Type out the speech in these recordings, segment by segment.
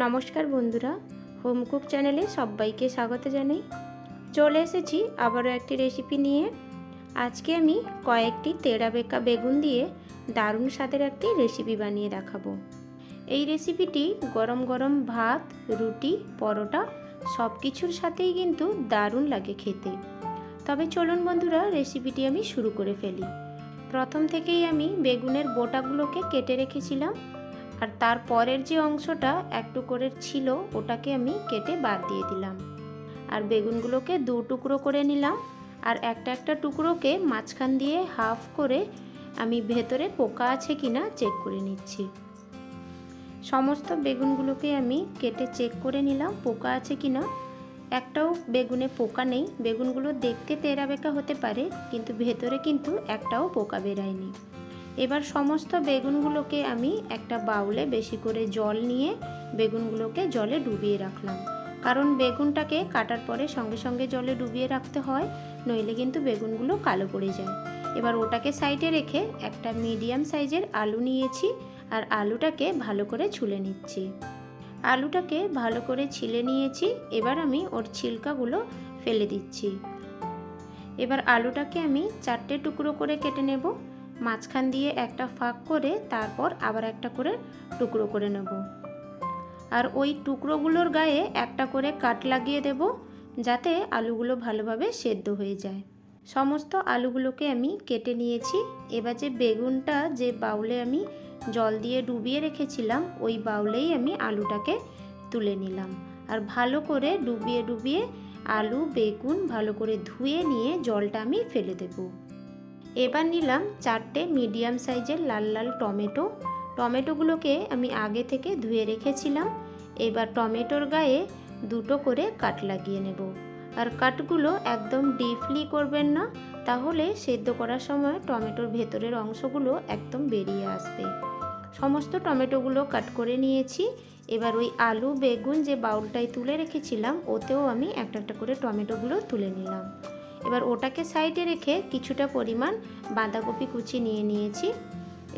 নমস্কার বন্ধুরা, home cook চ্যানেলে সবাইকে স্বাগত জানাই। চলে এসেছি আবারও একটি রেসিপি নিয়ে। আজকে আমি কয়েকটি তেড়া বেঁকা বেগুন দিয়ে দারুণ স্বাদের একটি রেসিপি বানিয়ে দেখাবো। এই রেসিপিটি গরম গরম ভাত, রুটি, পরোটা সব কিছুর সাথেই কিন্তু দারুণ লাগে খেতে। তবে চলুন বন্ধুরা, রেসিপিটি আমি শুরু করে ফেলি। প্রথম থেকেই আমি বেগুনের বোটাগুলোকে কেটে রেখেছিলাম, আর তারপরের যে অংশটা একটু করে ছিল ওটাকে আমি কেটে বাদ দিয়ে দিলাম। আর বেগুনগুলোকে দু টুকরো করে নিলাম, আর একটা একটা টুকরোকে মাঝখান দিয়ে হাফ করে আমি ভেতরে পোকা আছে কিনা চেক করে নিচ্ছি। সমস্ত বেগুনগুলোকে আমি কেটে চেক করে নিলাম পোকা আছে কিনা। একটাও বেগুনে পোকা নেই। বেগুনগুলো দেখতে তেড়া বেঁকা হতে পারে, কিন্তু ভেতরে কিন্তু একটাও পোকা বেরায়নি। এবার সমস্ত বেগুনগুলোকে আমি একটা বাউলে বেশি করে জল নিয়ে বেগুনগুলোকে জলে ডুবিয়ে রাখলাম, কারণ বেগুনটাকে কাটার পরে সঙ্গে সঙ্গে জলে ডুবিয়ে রাখতে হয়, নইলে কিন্তু বেগুনগুলো কালো পড়ে যায়। এবার ওটাকে সাইডে রেখে একটা মিডিয়াম সাইজের আলু নিয়েছি, আর আলুটাকে ভালো করে ছুলে নিচ্ছি। আলুটাকে ভালো করে ছিলে নিয়েছি। এবার আমি ওর ছিলকাগুলো ফেলে দিচ্ছি। এবার আলুটাকে আমি 4টে টুকরো করে কেটে নেব। মাঝখান দিয়ে একটা ফাঁক করে তারপর আবার একটা করে টুকরো করে নেব, আর ওই টুকরোগুলোর গায়ে একটা করে কাট লাগিয়ে দেব, যাতে আলুগুলো ভালোভাবে সেদ্ধ হয়ে যায়। সমস্ত আলুগুলোকে আমি কেটে নিয়েছি। এবার যে বেগুনটা যে বাউলে আমি জল দিয়ে ডুবিয়ে রেখেছিলাম, ওই বাউলেই আমি আলুটাকে তুলে নিলাম, আর ভালো করে ডুবিয়ে ডুবিয়ে আলু বেগুন ভালো করে ধুয়ে নিয়ে জলটা আমি ফেলে দেব। এবার নিলাম 4টে মিডিয়াম সাইজের লাল লাল টমেটো। টমেটোগুলোকে আমি আগে থেকে ধুয়ে রেখেছিলাম। এবার টমেটোর গায়ে দুটো করে কাট লাগিয়ে নেব, আর কাটগুলো একদম ডিপলি করবেন না, তাহলে সেদ্ধ করার সময় টমেটোর ভেতরের অংশগুলো একদম বেরিয়ে আসবে। সমস্ত টমেটোগুলো কাট করে নিয়েছি। এবার ওই আলু বেগুন যে বাউলটায় তুলে রেখেছিলাম ওতেও আমি একটা একটা করে টমেটোগুলো তুলে নিলাম। এবার ওটাকে সাইডে রেখে কিছুটা পরিমাণ বাঁধাকপি কুচি নিয়ে নিয়েছি।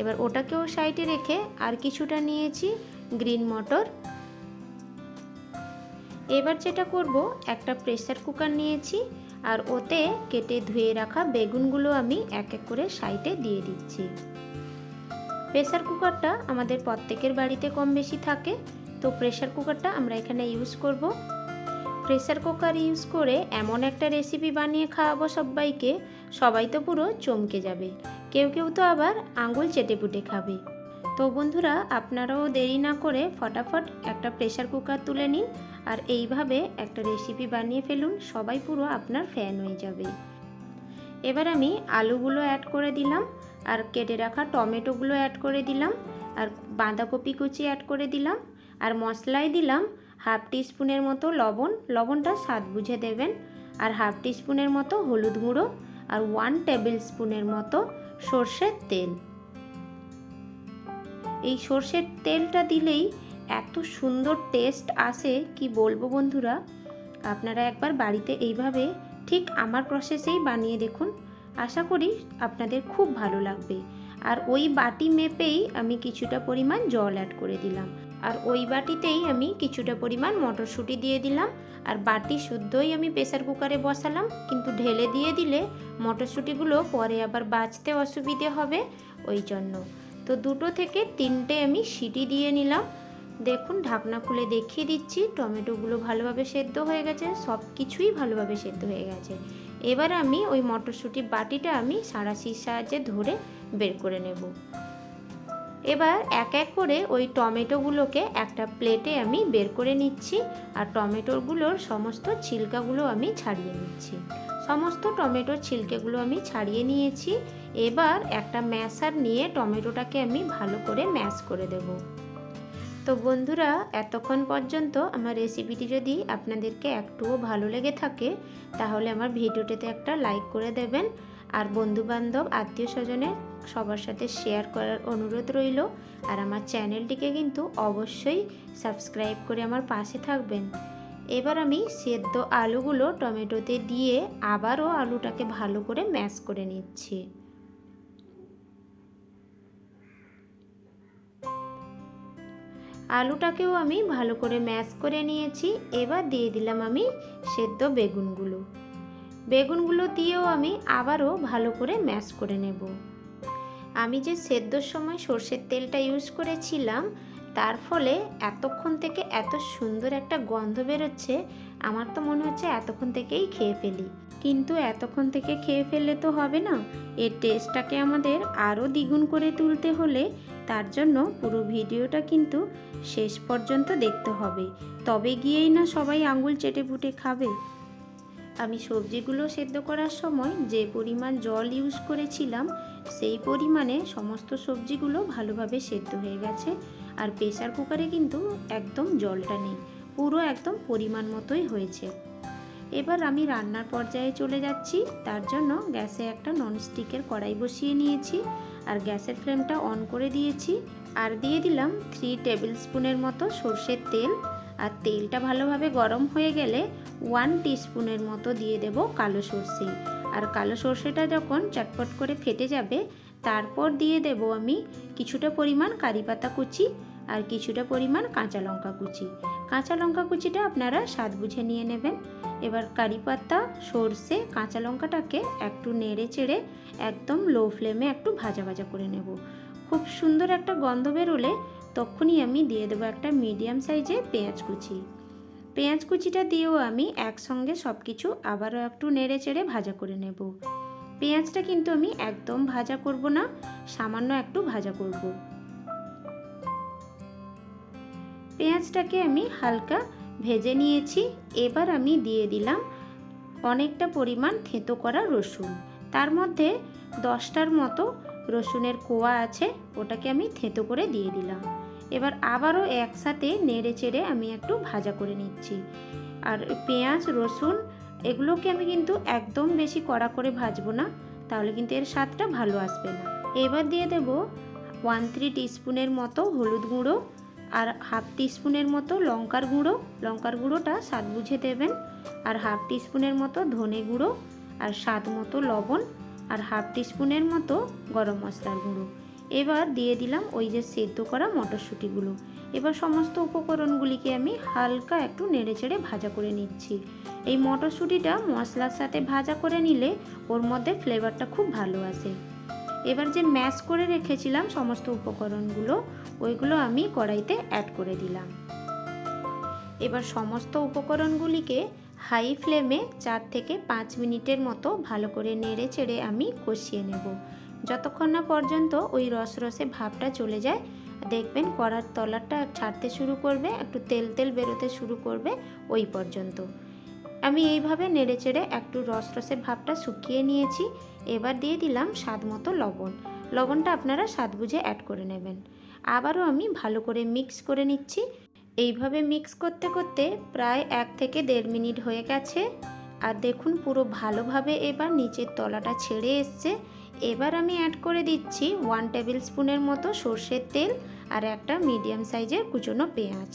এবার ওটাকেও সাইডে রেখে আর কিছুটা নিয়েছি গ্রিন মটর। এবার যেটা করব, একটা প্রেসার কুকার নিয়েছি, আর ওতে কেটে ধুয়ে রাখা বেগুনগুলো আমি এক এক করে সাইডে দিয়ে দিচ্ছি। প্রেসার কুকারটা আমাদের প্রত্যেকের বাড়িতে কম বেশি থাকে, তো প্রেসার কুকারটা আমরা এখানে ইউজ করব। প্রেসার কুকার ইউজ করে এমন একটা রেসিপি বানিয়ে খাওয়াবো সবাইকে, সবাই তো পুরো চমকে যাবে। কেউ কেউ তো আবার আঙুল চেটে পুটে খাবে। তো বন্ধুরা, আপনারাও দেরি না করে ফটাফট একটা প্রেসার কুকার তুলে নিন, আর এইভাবে একটা রেসিপি বানিয়ে ফেলুন, সবাই পুরো আপনার ফ্যান হয়ে যাবে। এবার আমি আলুগুলো অ্যাড করে দিলাম, আর কেটে রাখা টমেটোগুলো অ্যাড করে দিলাম, আর বাঁধাকপি কুচি অ্যাড করে দিলাম, আর মশলায় দিলাম হাফ টিস্পুনের মতো লবণ, লবণটা স্বাদ বুঝে দেবেন, আর হাফ টিস্পুনের মতো হলুদ গুঁড়ো, আর 1 টেবিল স্পুনের মতো সর্ষের তেল। এই সর্ষের তেলটা দিলেই এত সুন্দর টেস্ট আসে কি বলবো বন্ধুরা। আপনারা একবার বাড়িতে এইভাবে ঠিক আমার প্রসেসেই বানিয়ে দেখুন, আশা করি আপনাদের খুব ভালো লাগবে। আর ওই বাটি মেপেই আমি কিছুটা পরিমাণ জল অ্যাড করে দিলাম, আর ওই বাটিতেই আমি কিছুটা পরিমাণ মটরশুঁটি দিয়ে দিলাম, আর বাটি শুদ্ধই আমি প্রেসার কুকারে বসালাম, কিন্তু ঢেলে দিয়ে দিলে মটরশুঁটিগুলো পরে আবার বাছতে অসুবিধে হবে, ওই জন্য। তো 2 থেকে 3টে আমি সিটি দিয়ে নিলাম। দেখুন, ঢাকনা খুলে দেখিয়ে দিচ্ছি, টমেটোগুলো ভালোভাবে সেদ্ধ হয়ে গেছে, সব কিছুই ভালোভাবে সেদ্ধ হয়ে গেছে। এবার আমি ওই মটরশুঁটি বাটিটা আমি সাঁড়াশির সাহায্যে ধরে বের করে নেব। এবার এক এক করে ওই টমেটোগুলোকে একটা প্লেটে আমি বের করে নিচ্ছি, আর টমেটোগুলোর সমস্ত ছিলকাগুলো আমি ছাড়িয়ে নিচ্ছি। সমস্ত টমেটোর ছিলকেগুলো আমি ছাড়িয়ে নিয়েছি। এবার একটা ম্যাশার নিয়ে টমেটোটাকে আমি ভালো করে ম্যাশ করে দেব। তো বন্ধুরা, এতক্ষণ পর্যন্ত আমার রেসিপিটি যদি আপনাদেরকে একটুও ভালো লেগে থাকে, তাহলে আমার ভিডিওটিতে একটা লাইক করে দেবেন, আর বন্ধুবান্ধব আত্মীয় স্বজনের সবার সাথে শেয়ার করার অনুরোধ রইল। আর আমার চ্যানেলটিকে কিন্তু অবশ্যই সাবস্ক্রাইব করে আমার পাশে থাকবেন। এবার আমি সেদ্ধ আলুগুলো টমেটোতে দিয়ে আবারও আলুটাকে ভালো করে ম্যাশ করে নিচ্ছি। আলুটাকেও আমি ভালো করে ম্যাশ করে নিয়েছি। এবার দিয়ে দিলাম আমি সেদ্ধ বেগুনগুলো দিয়েও আমি আবারও ভালো করে ম্যাশ করে নেব। আমি যে সেদ্ধর সময় সর্ষের তেলটা ইউজ করেছিলাম তার ফলে এতক্ষণ থেকে এত সুন্দর একটা গন্ধ বেরোচ্ছে, আমার তো মনে হচ্ছে এতক্ষণ থেকেই খেয়ে ফেলি। কিন্তু এতক্ষণ থেকে খেয়ে ফেললে তো হবে না, এর টেস্টটাকে আমাদের আরও দ্বিগুণ করে তুলতে হলে তার জন্য পুরো ভিডিওটা কিন্তু শেষ পর্যন্ত দেখতে হবে, তবে গিয়েই না সবাই আঙুল চেটে পুটে খাবে। আমি সবজিগুলো সেদ্ধ করার সময় যে পরিমাণ জল ইউজ করেছিলাম সেই পরিমাণে সমস্ত সবজিগুলো ভালোভাবে সেদ্ধ হয়ে গেছে। আর প্রেসার কুকারে কিন্তু একদম জলটা নেই, পুরো একদম পরিমাণ মতোই হয়েছে। এবার আমি রান্নার পর্যায়ে চলে যাচ্ছি। তার জন্য গ্যাসে একটা ননস্টিকের কড়াই বসিয়ে নিয়েছি আর গ্যাসের ফ্লেমটা অন করে দিয়েছি। আর দিয়ে দিলাম 3 টেবিল স্পুনের মতো সর্ষের তেল। আর তেলটা ভালোভাবে গরম হয়ে গেলে 1 টিস্পুনের মতো দিয়ে দেব কালো সর্ষে। আর কালো সর্ষেটা যখন চটপট করে ফেটে যাবে তারপর দিয়ে দেব আমি কিছুটা পরিমাণ কারি পাতা কুচি আর কিছুটা পরিমাণ কাঁচা লঙ্কা কুচি। কাঁচা লঙ্কা কুচিটা আপনারা স্বাদ বুঝে নিয়ে নেবেন। এবার কারি পাতা, সর্ষে, কাঁচা লঙ্কাটাকে একটু নেড়ে চেড়ে একদম লো ফ্লেমে একটু ভাজা ভাজা করে নেব। খুব সুন্দর একটা গন্ধ বেরোলে তখনই আমি দিয়ে দেবো একটা মিডিয়াম সাইজের পেঁয়াজ কুচিটা দিয়েও আমি একসঙ্গে সব কিছু আবারও একটু নেড়ে চেড়ে ভাজা করে নেব। পেঁয়াজটা কিন্তু আমি একদম ভাজা করব না, সামান্য একটু ভাজা করব। পেঁয়াজটাকে আমি হালকা ভেজে নিয়েছি। এবার আমি দিয়ে দিলাম অনেকটা পরিমাণ থেঁতো করা রসুন। তার মধ্যে 10টার মতো রসুনের কোয়া আছে, ওটাকে আমি থেঁতো করে দিয়ে দিলাম। এবার আবারও একসাথে নেড়ে চেড়ে আমি একটু ভাজা করে নিচ্ছি। আর পেঁয়াজ, রসুন এগুলোকে আমি কিন্তু একদম বেশি কড়া করে ভাজবো না, তাহলে কিন্তু এর স্বাদটা ভালো আসবে না। এবার দিয়ে দেব 1/3 টিস্পুনের মতো হলুদ গুঁড়ো আর 1/2 টিস্পুনের মতো লঙ্কার গুঁড়োটা স্বাদ বুঝে দেবেন। আর 1/2 টিস্পুনের মতো ধনে গুঁড়ো আর স্বাদ মতো লবণ আর 1/2 টিস্পুনের মতো গরম মশলার গুঁড়ো। এবার দিয়ে দিলাম ওই যে সেদ্ধ করা মটরশুঁটিগুলো। এবার সমস্ত উপকরণগুলিকে আমি হালকা একটু নেড়ে চেড়ে ভাজা করে নিচ্ছি। এই মটরশুঁটিটা মশলার সাথে ভাজা করে নিলে ওর মধ্যে ফ্লেভারটা খুব ভালো আসে। এবার যে ম্যাশ করে রেখেছিলাম সমস্ত উপকরণগুলো, ওইগুলো আমি কড়াইতে অ্যাড করে দিলাম। এবার সমস্ত উপকরণগুলিকে হাই ফ্লেমে 4 থেকে 5 মিনিটের মতো ভালো করে নেড়ে চেড়ে আমি কষিয়ে নেব, যতক্ষণ না পর্যন্ত ওই রসরসে ভাবটা চলে যায়। দেখবেন কড়ার তলাটা ছাড়তে শুরু করবে, একটু তেল তেল বেরোতে শুরু করবে, ওই পর্যন্ত আমি এইভাবে নেড়ে চেড়ে একটু রসরসে ভাবটা শুকিয়ে নিয়েছি। এবার দিয়ে দিলাম স্বাদ মতো লবণটা আপনারা স্বাদ বুঝে অ্যাড করে নেবেন। আবারও আমি ভালো করে মিক্স করে নিচ্ছি। এইভাবে মিক্স করতে করতে প্রায় 1 থেকে 1.5 মিনিট হয়ে গেছে। আর দেখুন পুরো ভালোভাবে এবার নিচের তলাটা ছেড়ে এসছে। এবার আমি অ্যাড করে দিচ্ছি 1 টেবিল স্পুনের মতো সর্ষের তেল আর একটা মিডিয়াম সাইজের কুচনো পেঁয়াজ।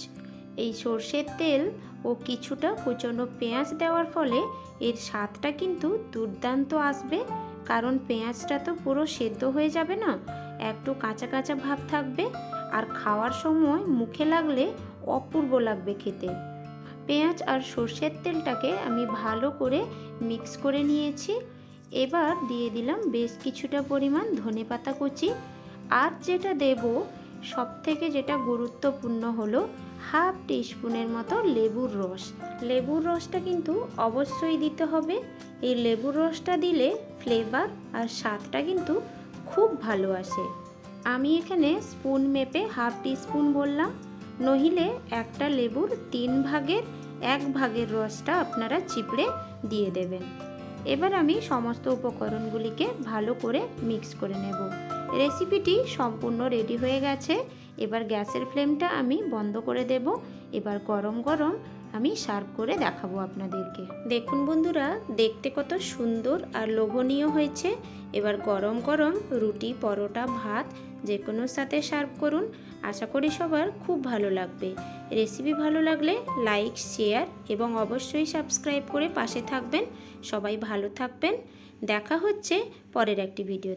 এই সর্ষের তেল ও কিছুটা কুচনো পেঁয়াজ দেওয়ার ফলে এর স্বাদটা কিন্তু দুর্দান্ত আসবে, কারণ পেঁয়াজটা তো পুরো সেদ্ধ হয়ে যাবে না, একটু কাঁচা কাঁচা ভাব থাকবে আর খাওয়ার সময় মুখে লাগলে অপূর্ব লাগবে খেতে। পেঁয়াজ আর সর্ষের তেলটাকে আমি ভালো করে মিক্স করে নিয়েছি। এবার দিয়ে দিলাম বেশ কিছুটা পরিমাণ ধনেপাতা কুচি। আর যেটা দেব সবথেকে যেটা গুরুত্বপূর্ণ হলো 1/2 টিস্পুনের মতো লেবুর রসটা কিন্তু অবশ্যই দিতে হবে। এই লেবুর রসটা দিলে ফ্লেভার আর স্বাদটা কিন্তু খুব ভালো আসে। আমি এখানে স্পুন মেপে 1/2 টিস্পুন বললাম, নহিলে একটা লেবুর 3 ভাগের 1 ভাগের রসটা আপনারা চিপড়ে দিয়ে দেবেন। এবার আমি সমস্ত উপকরণগুলিকে ভালো করে মিক্স করে নেব। রেসিপিটি সম্পূর্ণ রেডি হয়ে গেছে। এবার গ্যাসের ফ্লেমটা আমি বন্ধ করে দেব। এবার গরম গরম আমি সার্ভ করে দেখাবো আপনাদেরকে। দেখুন বন্ধুরা, দেখতে কত সুন্দর আর লোভনীয় হয়েছে। এবার গরম গরম রুটি, পরোটা, ভাত যে কোনোর সাথে সার্ভ করুন। আশা করি সবার খুব ভালো লাগবে। রেসিপি ভালো লাগলে লাইক, শেয়ার এবং অবশ্যই সাবস্ক্রাইব করে পাশে থাকবেন। সবাই ভালো থাকবেন। দেখা হচ্ছে পরের একটি ভিডিও।